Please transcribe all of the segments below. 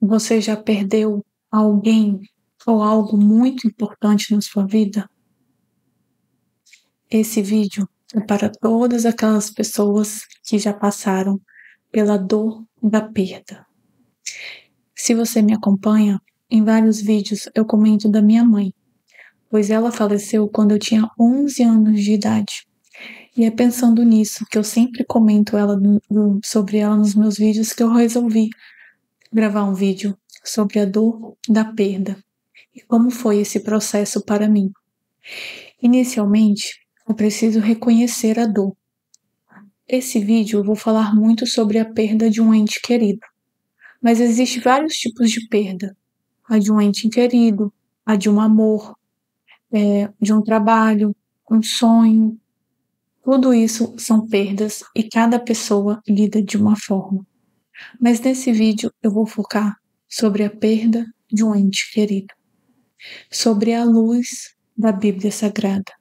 Você já perdeu alguém ou algo muito importante na sua vida? Esse vídeo é para todas aquelas pessoas que já passaram pela dor da perda. Se você me acompanha, em vários vídeos eu comento da minha mãe, pois ela faleceu quando eu tinha 11 anos de idade. E é pensando nisso que eu sempre comento sobre ela nos meus vídeos que eu resolvi gravar um vídeo sobre a dor da perda e como foi esse processo para mim. Inicialmente, eu preciso reconhecer a dor. Esse vídeo eu vou falar muito sobre a perda de um ente querido, mas existem vários tipos de perda. A de um ente querido, a de um amor, de um trabalho, um sonho. Tudo isso são perdas e cada pessoa lida de uma forma. Mas nesse vídeo eu vou focar sobre a perda de um ente querido, sobre a luz da Bíblia Sagrada,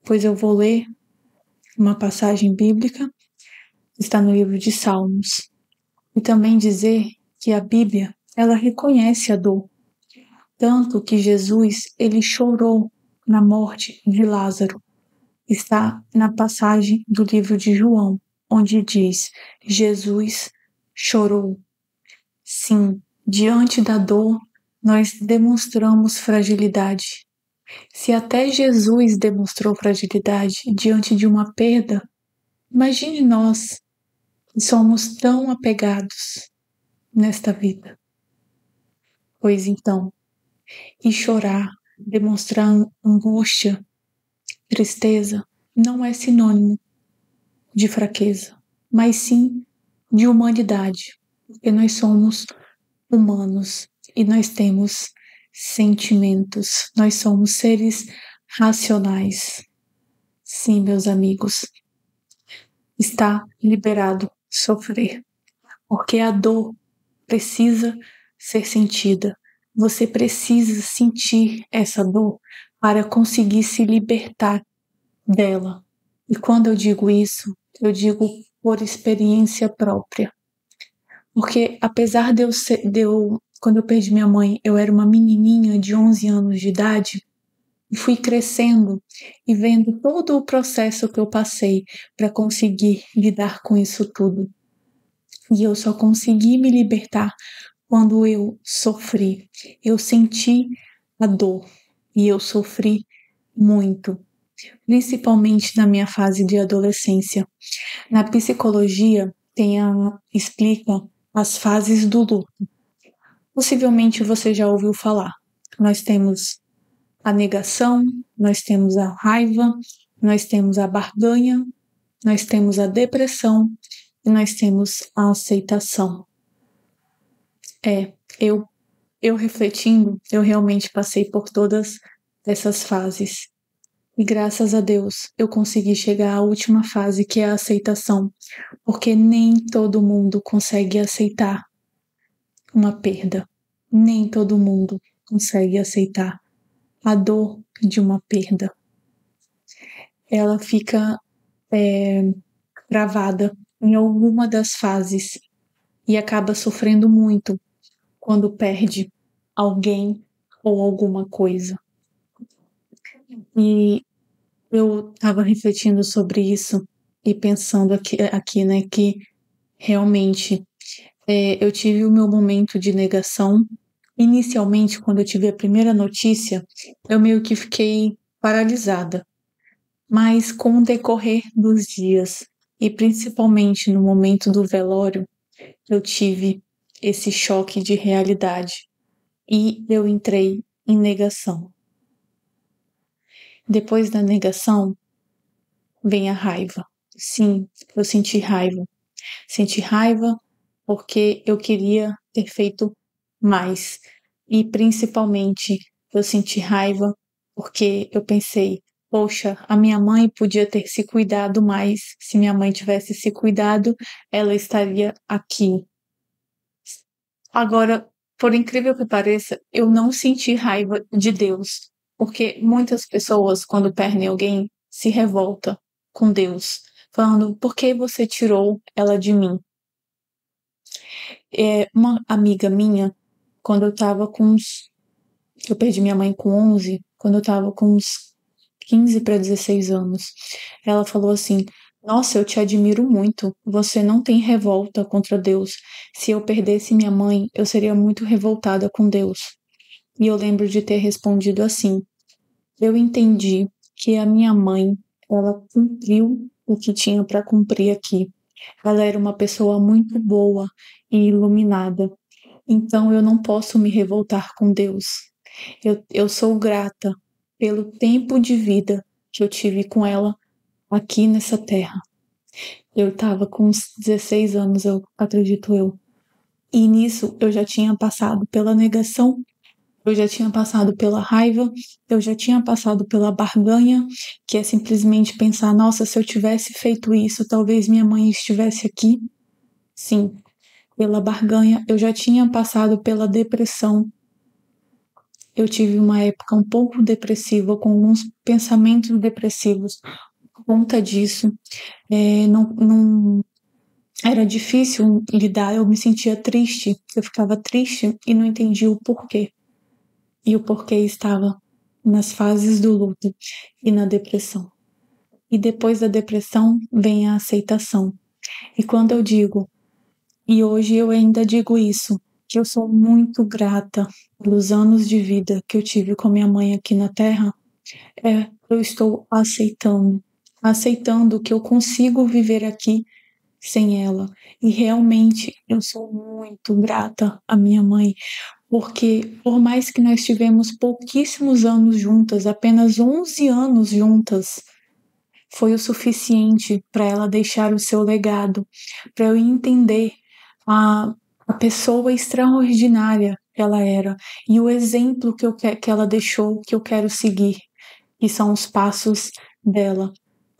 pois eu vou ler uma passagem bíblica que está no livro de Salmos e também dizer que a Bíblia ela reconhece a dor, tanto que Jesus ele chorou na morte de Lázaro. Está na passagem do livro de João, onde diz: Jesus chorou. Sim, diante da dor, nós demonstramos fragilidade. Se até Jesus demonstrou fragilidade diante de uma perda, imagine nós, que somos tão apegados nesta vida. Pois então, e chorar, demonstrar angústia, tristeza, não é sinônimo de fraqueza, mas sim de humanidade, porque nós somos humanos e nós temos sentimentos, nós somos seres racionais. Sim, meus amigos, está liberado sofrer, porque a dor precisa ser sentida. Você precisa sentir essa dor para conseguir se libertar dela. E quando eu digo isso, eu digo por experiência própria. Porque apesar quando eu perdi minha mãe, eu era uma menininha de 11 anos de idade, e fui crescendo e vendo todo o processo que eu passei para conseguir lidar com isso tudo. E eu só consegui me libertar quando eu sofri. Eu senti a dor e eu sofri muito, principalmente na minha fase de adolescência. Na psicologia, explica as fases do luto. Possivelmente você já ouviu falar. Nós temos a negação, nós temos a raiva, nós temos a barganha, nós temos a depressão e nós temos a aceitação. Eu refletindo, eu realmente passei por todas essas fases. E graças a Deus, eu consegui chegar à última fase, que é a aceitação, porque nem todo mundo consegue aceitar uma perda. Nem todo mundo consegue aceitar a dor de uma perda. Ela fica gravada em alguma das fases e acaba sofrendo muito quando perde alguém ou alguma coisa. E eu estava refletindo sobre isso e pensando aqui, né, que realmente eu tive o meu momento de negação. Inicialmente, quando eu tive a primeira notícia, eu meio que fiquei paralisada. Mas com o decorrer dos dias, e principalmente no momento do velório, eu tive esse choque de realidade e eu entrei em negação. Depois da negação, vem a raiva. Sim, eu senti raiva. Senti raiva porque eu queria ter feito mais. E principalmente eu senti raiva porque eu pensei, poxa, a minha mãe podia ter se cuidado mais. Se minha mãe tivesse se cuidado, ela estaria aqui. Agora, por incrível que pareça, eu não senti raiva de Deus, porque muitas pessoas, quando perdem alguém, se revoltam com Deus, falando, por que você tirou ela de mim? Uma amiga minha, quando eu tava com uns... Eu perdi minha mãe com 11, quando eu tava com uns 15 para 16 anos. Ela falou assim: Nossa, eu te admiro muito. Você não tem revolta contra Deus. Se eu perdesse minha mãe, eu seria muito revoltada com Deus. E eu lembro de ter respondido assim: Eu entendi que a minha mãe, ela cumpriu o que tinha para cumprir aqui. Ela era uma pessoa muito boa e iluminada. Então eu não posso me revoltar com Deus. Eu sou grata pelo tempo de vida que eu tive com ela aqui nessa terra. Eu estava com uns 16 anos, eu acredito eu. E nisso eu já tinha passado pela negação, eu já tinha passado pela raiva, eu já tinha passado pela barganha, que é simplesmente pensar, nossa, se eu tivesse feito isso, talvez minha mãe estivesse aqui. Sim, pela barganha, eu já tinha passado pela depressão. Eu tive uma época um pouco depressiva, com alguns pensamentos depressivos. Por conta disso, não era difícil lidar, eu me sentia triste, eu ficava triste e não entendia o porquê. E o porquê estava nas fases do luto e na depressão. E depois da depressão vem a aceitação. E quando eu digo, e hoje eu ainda digo isso, que eu sou muito grata pelos anos de vida que eu tive com minha mãe aqui na Terra, eu estou aceitando que eu consigo viver aqui sem ela. E realmente eu sou muito grata à minha mãe, porque por mais que nós tivemos pouquíssimos anos juntas, apenas 11 anos juntas, foi o suficiente para ela deixar o seu legado, para eu entender a pessoa extraordinária que ela era e o exemplo que ela deixou que eu quero seguir, que são os passos dela.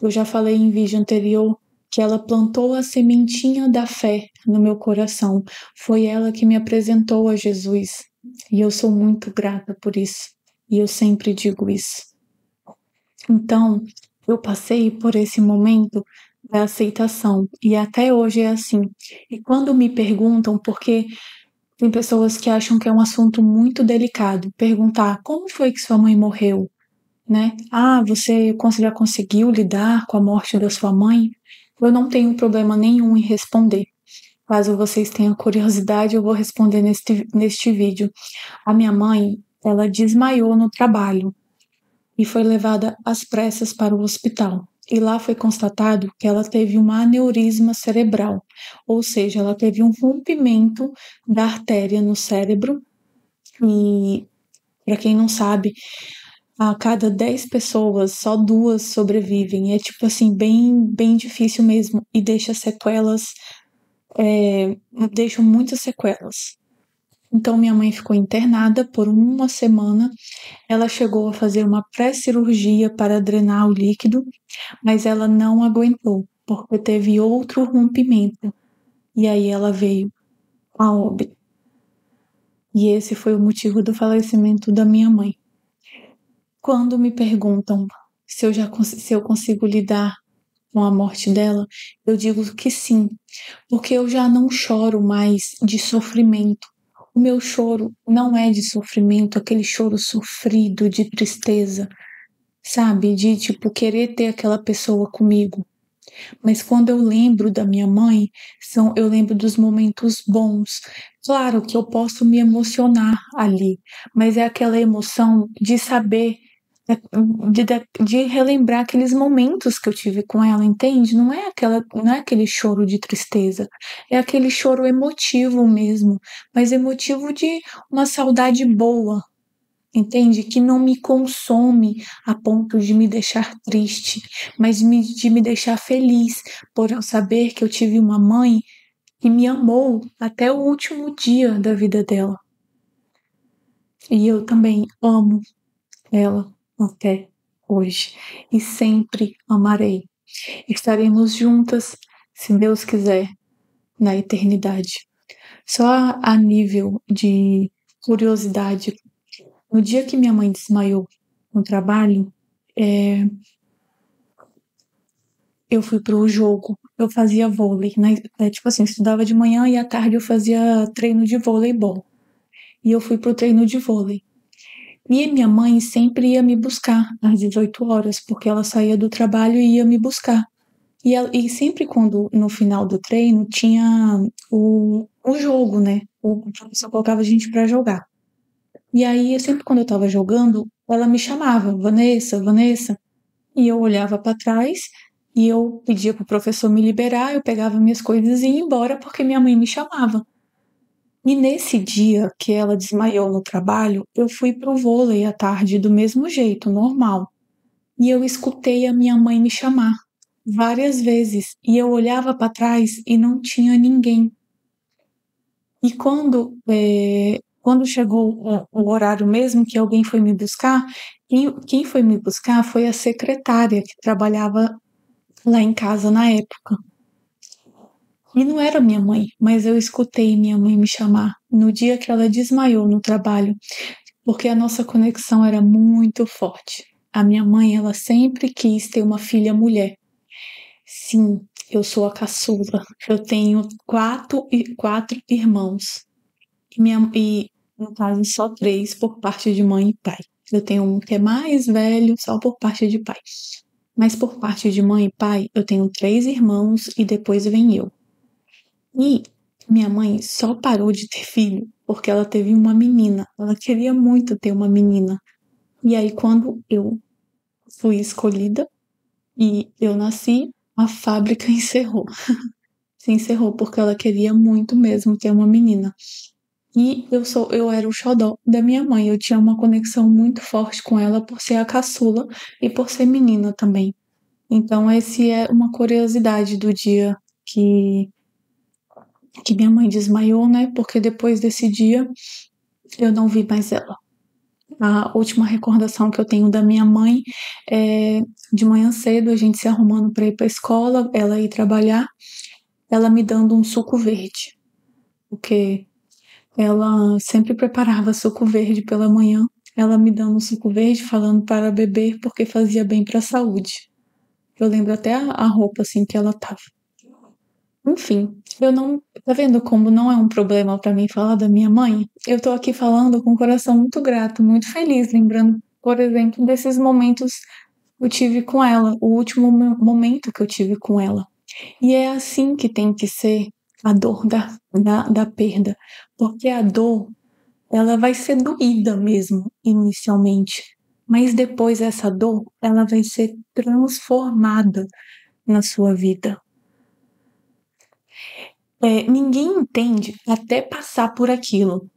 Eu já falei em vídeo anterior que ela plantou a sementinha da fé no meu coração. Foi ela que me apresentou a Jesus. E eu sou muito grata por isso. E eu sempre digo isso. Então, eu passei por esse momento da aceitação. E até hoje é assim. E quando me perguntam, porque tem pessoas que acham que é um assunto muito delicado, perguntar como foi que sua mãe morreu? Né? Você já conseguiu lidar com a morte da sua mãe? Eu não tenho problema nenhum em responder. Caso vocês tenham curiosidade, eu vou responder neste vídeo. A minha mãe, ela desmaiou no trabalho e foi levada às pressas para o hospital. E lá foi constatado que ela teve um aneurisma cerebral, ou seja, ela teve um rompimento da artéria no cérebro. E, para quem não sabe, a cada 10 pessoas, só 2 sobrevivem. É tipo assim, bem difícil mesmo. E deixa sequelas, deixam muitas sequelas. Então, minha mãe ficou internada por uma semana. Ela chegou a fazer uma pré-cirurgia para drenar o líquido, mas ela não aguentou, porque teve outro rompimento. E aí ela veio a óbito. E esse foi o motivo do falecimento da minha mãe. Quando me perguntam se eu consigo lidar com a morte dela, eu digo que sim, porque eu já não choro mais de sofrimento. O meu choro não é de sofrimento, aquele choro sofrido, de tristeza, sabe? De, tipo, querer ter aquela pessoa comigo. Mas quando eu lembro da minha mãe, eu lembro dos momentos bons. Claro que eu posso me emocionar ali, mas é aquela emoção de saber, de relembrar aqueles momentos que eu tive com ela, entende? Não é aquele choro de tristeza, é aquele choro emotivo mesmo, mas emotivo de uma saudade boa, entende? Que não me consome a ponto de me deixar triste, mas de me deixar feliz por eu saber que eu tive uma mãe que me amou até o último dia da vida dela. E eu também amo ela até hoje e sempre amarei. Estaremos juntas, se Deus quiser, na eternidade. Só a nível de curiosidade, no dia que minha mãe desmaiou no trabalho, eu fui pro jogo. Eu fazia vôlei, né? Tipo assim, eu estudava de manhã e à tarde eu fazia treino de voleibol. e eu fui pro treino de vôlei. E minha mãe sempre ia me buscar às 18 horas, porque ela saía do trabalho e ia me buscar. E sempre quando no final do treino tinha o jogo, né? O professor colocava a gente pra jogar. E aí, sempre quando eu tava jogando, ela me chamava, Vanessa, Vanessa. E eu olhava pra trás e eu pedia pro professor me liberar, eu pegava minhas coisas e ia embora porque minha mãe me chamava. E nesse dia que ela desmaiou no trabalho, eu fui pro vôlei à tarde do mesmo jeito, normal. E eu escutei a minha mãe me chamar várias vezes e eu olhava para trás e não tinha ninguém. E quando chegou o horário mesmo que alguém foi me buscar, quem foi me buscar foi a secretária que trabalhava lá em casa na época. E não era minha mãe, mas eu escutei minha mãe me chamar no dia que ela desmaiou no trabalho, porque a nossa conexão era muito forte. A minha mãe, ela sempre quis ter uma filha mulher. Sim, eu sou a caçula. Eu tenho quatro irmãos. E, no caso, só três por parte de mãe e pai. Eu tenho um que é mais velho, só por parte de pai. Mas por parte de mãe e pai, eu tenho 3 irmãos e depois vem eu. E minha mãe só parou de ter filho porque ela teve uma menina. Ela queria muito ter uma menina. E aí, quando eu fui escolhida e eu nasci, a fábrica encerrou. Se encerrou porque ela queria muito mesmo ter uma menina. E eu era o xodó da minha mãe. Eu tinha uma conexão muito forte com ela por ser a caçula e por ser menina também. Então, esse é uma curiosidade do dia que minha mãe desmaiou, né? Porque depois desse dia eu não vi mais ela. A última recordação que eu tenho da minha mãe é de manhã cedo, a gente se arrumando para ir para a escola, ela ir trabalhar, ela me dando um suco verde, porque ela sempre preparava suco verde pela manhã, ela me dando um suco verde, falando para beber porque fazia bem para a saúde. Eu lembro até a roupa assim que ela tava. Enfim, eu não. Tá vendo como não é um problema para mim falar da minha mãe? Eu tô aqui falando com o coração muito grato, muito feliz, lembrando, por exemplo, desses momentos que eu tive com ela, o último momento que eu tive com ela. E é assim que tem que ser a dor da perda, porque a dor, ela vai ser doída mesmo, inicialmente, mas depois essa dor, ela vai ser transformada na sua vida. Ninguém entende até passar por aquilo.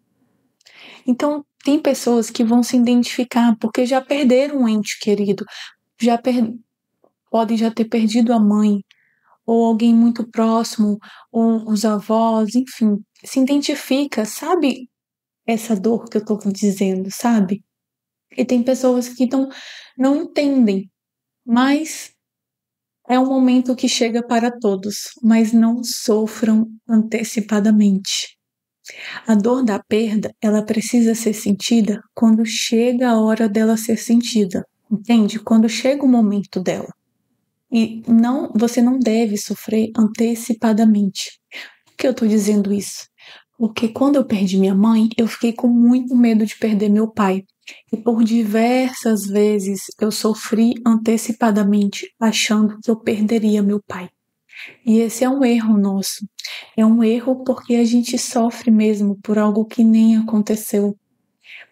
Então, tem pessoas que vão se identificar porque já perderam um ente querido, já podem já ter perdido a mãe, ou alguém muito próximo, ou os avós, enfim, se identifica, sabe essa dor que eu tô dizendo, sabe? E tem pessoas que não entendem, mas é um momento que chega para todos, mas não sofram antecipadamente. A dor da perda, ela precisa ser sentida quando chega a hora dela ser sentida, entende? Quando chega o momento dela. E você não deve sofrer antecipadamente. Por que eu tô dizendo isso? Porque quando eu perdi minha mãe, eu fiquei com muito medo de perder meu pai. E por diversas vezes eu sofri antecipadamente, achando que eu perderia meu pai. E esse é um erro nosso. É um erro porque a gente sofre mesmo por algo que nem aconteceu,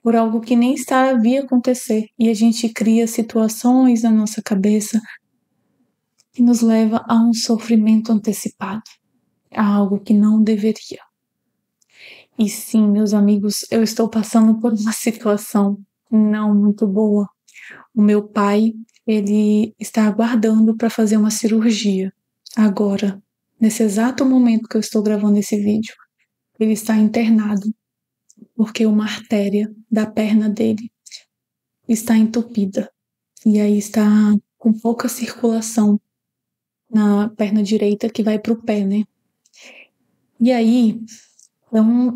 por algo que nem havia acontecer. E a gente cria situações na nossa cabeça que nos leva a um sofrimento antecipado, a algo que não deveria. E sim, meus amigos, eu estou passando por uma situação não muito boa. O meu pai, ele está aguardando para fazer uma cirurgia agora, nesse exato momento que eu estou gravando esse vídeo. Ele está internado porque uma artéria da perna dele está entupida e aí está com pouca circulação na perna direita que vai para o pé, né? E aí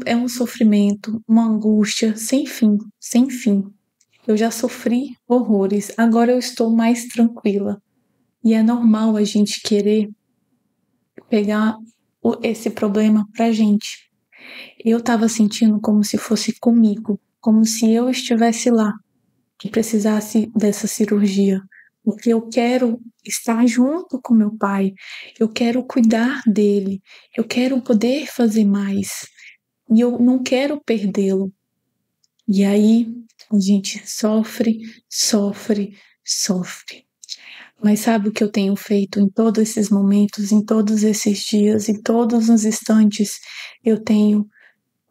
é um sofrimento, uma angústia sem fim, sem fim. Eu já sofri horrores, agora eu estou mais tranquila. E é normal a gente querer pegar esse problema pra gente. Eu estava sentindo como se fosse comigo, como se eu estivesse lá, que precisasse dessa cirurgia, porque eu quero estar junto com meu pai, eu quero cuidar dele, eu quero poder fazer mais, e eu não quero perdê-lo. E aí a gente sofre, sofre, sofre. Mas sabe o que eu tenho feito em todos esses momentos, em todos esses dias, em todos os instantes? Eu tenho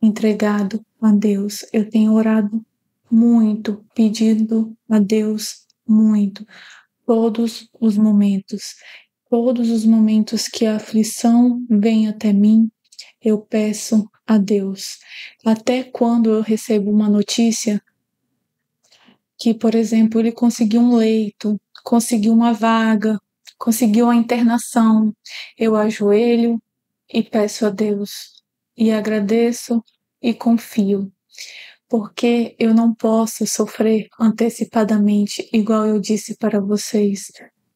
entregado a Deus, eu tenho orado muito, pedindo a Deus muito, todos os momentos que a aflição vem até mim, eu peço a Deus. Até quando eu recebo uma notícia que, por exemplo, ele conseguiu um leito, conseguiu uma vaga, conseguiu a internação, eu ajoelho e peço a Deus, e agradeço e confio, porque eu não posso sofrer antecipadamente, igual eu disse para vocês.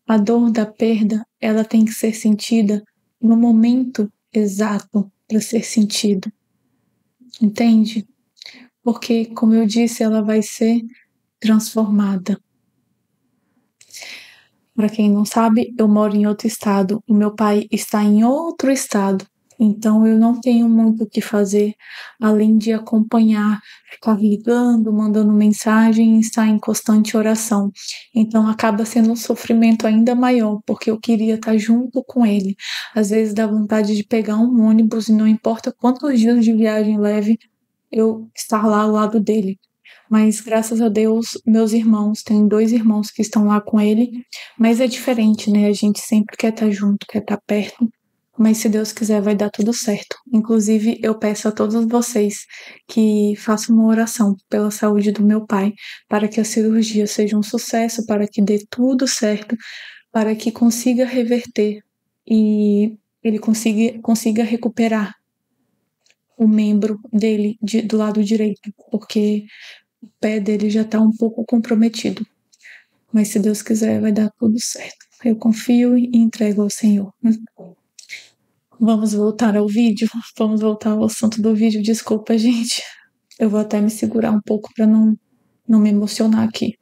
A dor da perda, ela tem que ser sentida no momento exato para ser sentido, entende? Porque, como eu disse, ela vai ser transformada. Para quem não sabe, eu moro em outro estado, o meu pai está em outro estado, então eu não tenho muito o que fazer além de acompanhar, ficar ligando, mandando mensagem e estar em constante oração. Então acaba sendo um sofrimento ainda maior, porque eu queria estar junto com ele. Às vezes dá vontade de pegar um ônibus e não importa quantos dias de viagem leve, eu estar lá ao lado dele. Mas graças a Deus, meus irmãos, tem 2 irmãos que estão lá com ele, mas é diferente, né? A gente sempre quer estar junto, quer estar perto, mas se Deus quiser vai dar tudo certo. Inclusive, eu peço a todos vocês que façam uma oração pela saúde do meu pai, para que a cirurgia seja um sucesso, para que dê tudo certo, para que consiga reverter e ele consiga recuperar o membro dele do lado direito, porque o pé dele já está um pouco comprometido. Mas se Deus quiser, vai dar tudo certo. Eu confio e entrego ao Senhor. Vamos voltar ao vídeo? Vamos voltar ao assunto do vídeo. Desculpa, gente. Eu vou até me segurar um pouco para não me emocionar aqui.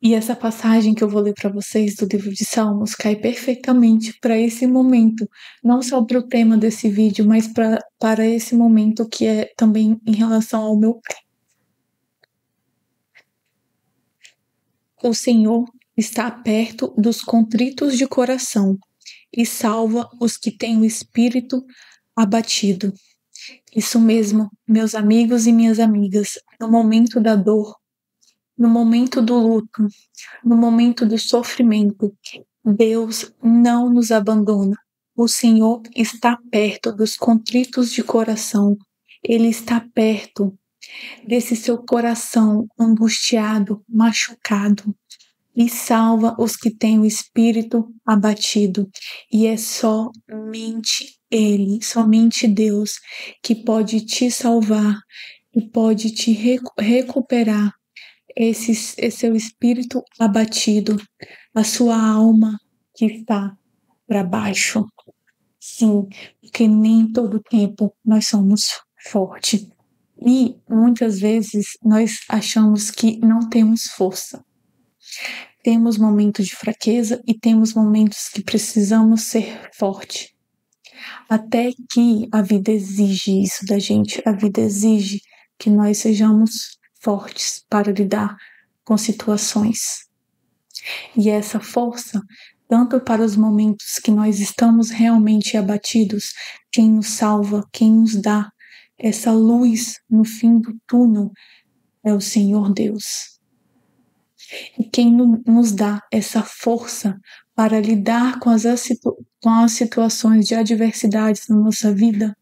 E essa passagem que eu vou ler para vocês do livro de Salmos cai perfeitamente para esse momento, não só para o tema desse vídeo, mas para esse momento que é também em relação ao meu pai. O Senhor está perto dos contritos de coração e salva os que têm o espírito abatido. Isso mesmo, meus amigos e minhas amigas, no momento da dor, no momento do luto, no momento do sofrimento, Deus não nos abandona. O Senhor está perto dos contritos de coração. Ele está perto desse seu coração angustiado, machucado, e salva os que têm o espírito abatido. E é somente Ele, somente Deus, que pode te salvar e pode te recuperar esse seu espírito abatido, a sua alma que está para baixo. Sim, porque nem todo tempo nós somos fortes. E muitas vezes nós achamos que não temos força. Temos momentos de fraqueza e temos momentos que precisamos ser forte. Até que a vida exige isso da gente, a vida exige que nós sejamos fortes para lidar com situações. E essa força, tanto para os momentos que nós estamos realmente abatidos, quem nos salva, quem nos dá essa luz no fim do túnel é o Senhor Deus. E quem nos dá essa força para lidar com as situações de adversidades na nossa vida,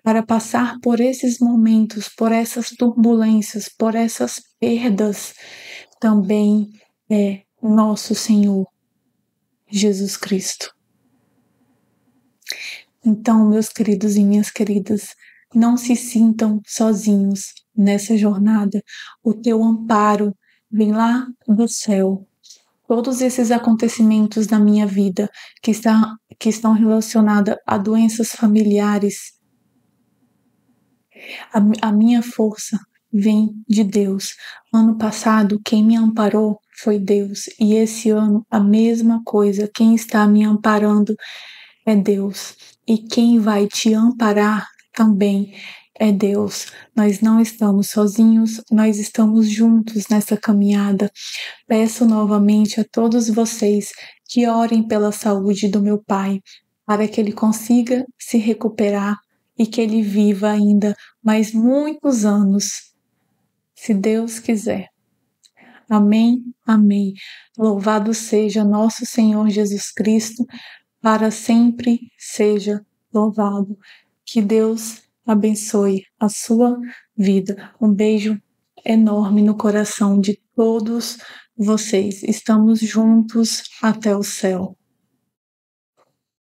para passar por esses momentos, por essas turbulências, por essas perdas, também é nosso Senhor Jesus Cristo. Então, meus queridos e minhas queridas, não se sintam sozinhos nessa jornada. O teu amparo vem lá do céu. Todos esses acontecimentos na minha vida que que estão relacionadas a doenças familiares. A minha força vem de Deus. Ano passado, quem me amparou foi Deus. E esse ano, a mesma coisa. Quem está me amparando é Deus. E quem vai te amparar também é Deus. Nós não estamos sozinhos, nós estamos juntos nessa caminhada. Peço novamente a todos vocês que orem pela saúde do meu pai, para que ele consiga se recuperar e que ele viva ainda mais muitos anos, se Deus quiser. Amém, amém. Louvado seja nosso Senhor Jesus Cristo, para sempre seja louvado. Que Deus abençoe a sua vida. Um beijo enorme no coração de todos vocês. Estamos juntos até o céu.